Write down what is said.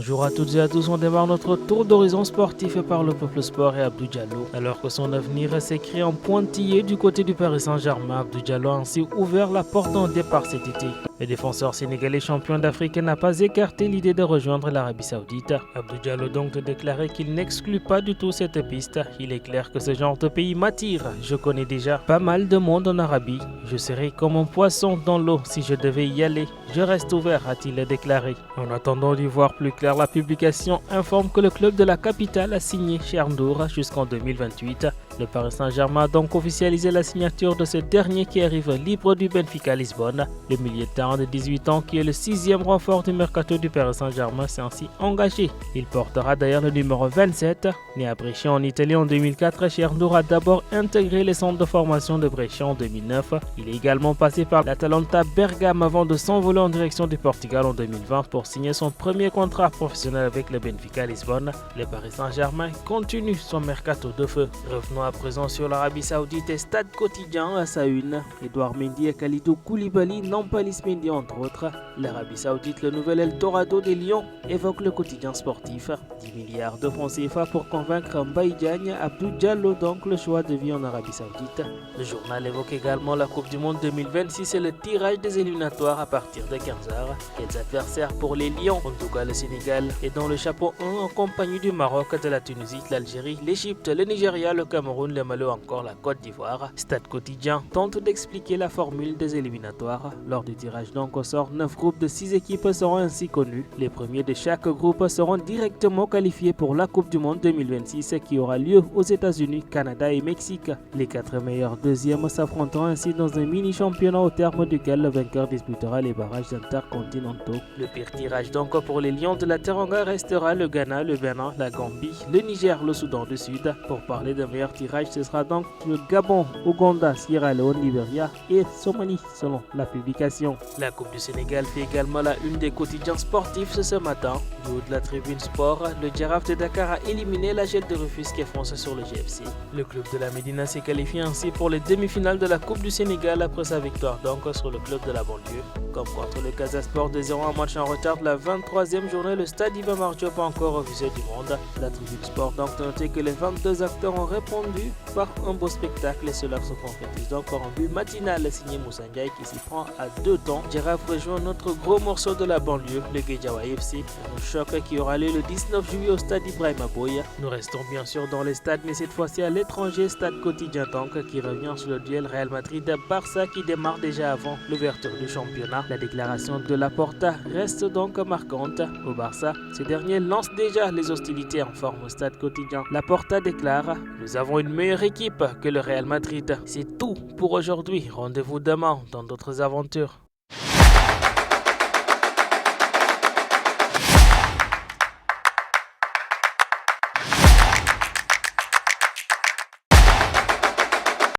Bonjour à toutes et à tous, on démarre notre tour d'horizon sportif par le Peuple Sport et Abdou Diallo. Alors que son avenir s'écrit en pointillé du côté du Paris Saint-Germain, Abdou Diallo a ainsi ouvert la porte d'un départ cet été. Le défenseur sénégalais champion d'Afrique n'a pas écarté l'idée de rejoindre l'Arabie Saoudite. Abdou Diallo donc a déclaré qu'il n'exclut pas du tout cette piste. Il est clair que ce genre de pays m'attire. Je connais déjà pas mal de monde en Arabie. Je serais comme un poisson dans l'eau si je devais y aller. Je reste ouvert, a-t-il déclaré. En attendant d'y voir plus clair, la publication informe que le club de la capitale a signé Chernour jusqu'en 2028. Le Paris Saint-Germain a donc officialisé la signature de ce dernier qui arrive libre du Benfica Lisbonne. Le milieu de terrain de 18 ans, qui est le 6e renfort du mercato du Paris Saint-Germain, s'est ainsi engagé. Il portera d'ailleurs le numéro 27. Né à Brescia en Italie en 2004, Chernour a d'abord intégré les centres de formation de Brescia en 2009. Il est également passé par l'Atalanta Bergame avant de s'envoler en direction du Portugal en 2020 pour signer son premier contrat professionnel avec le Benfica Lisbonne. Le Paris Saint-Germain continue son mercato de feu. Revenons à présent sur l'Arabie Saoudite et Stade Quotidien à sa une. Edouard Mendy et Khalidou Koulibaly, Nampalys Mendy entre autres. L'Arabie Saoudite, le nouvel Eldorado des Lions, évoque le quotidien sportif. 10 milliards de francs CFA pour convaincre Mbaye Diagne, Abdou Diallo donc le choix de vie en Arabie Saoudite. Le journal évoque également la Coupe du Monde 2026 et le tirage des éliminatoires à partir de 15h. Quels adversaires pour les Lions? En tout cas, le Sénégal est dans le chapeau 1 en compagnie du Maroc, de la Tunisie, l'Algérie, l'Égypte, le Nigeria, le Cameroun, le Mali ou encore la Côte d'Ivoire. Stade Quotidien tente d'expliquer la formule des éliminatoires. Lors du tirage donc au sort, 9 groupes de 6 équipes seront ainsi connus. Les premiers de chaque groupe seront directement qualifiés pour la Coupe du Monde 2026 qui aura lieu aux États-Unis, Canada et Mexique. Les 4 meilleurs deuxièmes s'affronteront ainsi dans un mini-championnat au terme duquel le vainqueur disputera les barrages intercontinentaux. Le pire tirage donc pour les Lions de la Teranga restera le Ghana, le Bénin, la Gambie, le Niger, le Soudan du Sud. Pour parler d'un meilleur tirage, ce sera donc le Gabon, Ouganda, Sierra Leone, Libéria et Somalie selon la publication. La Coupe du Sénégal fait également la une des quotidiens sportifs ce matin. Du haut de la tribune sport, le Giraffe de Dakar a éliminé la Gel de Rufisque et fonce sur le GFC. Le club de la Médina s'est qualifié ainsi pour les demi-finales de la Coupe du Sénégal après sa victoire donc sur le club de la banlieue. Comme contre le Casa Sport de 0-1 match en retard de la 23e journée, le stade Iba Mar Diop a encore refusé du monde. La tribune sport donc noté que les 22 acteurs ont répondu par un beau spectacle et cela se concrétise donc par un but matinal signé Moussa Ndiaye qui s'y prend à 2 temps. Giraffe rejoint notre gros morceau de la banlieue, le Guédiawaye FC. Un choc qui aura lieu le 19 juillet au stade Ibrahima Boye. Nous restons bien sûr dans les stades mais cette fois-ci à l'étranger, Stade Quotidien donc qui revient sur le duel Real Madrid-Barça qui démarre déjà avant l'ouverture du championnat. La déclaration de Laporta reste donc marquante. Au Barça, ce dernier lance déjà les hostilités en forme au Stade Quotidien. Laporta déclare: nous avons une meilleure équipe que le Real Madrid. C'est tout pour aujourd'hui. Rendez-vous demain dans d'autres aventures.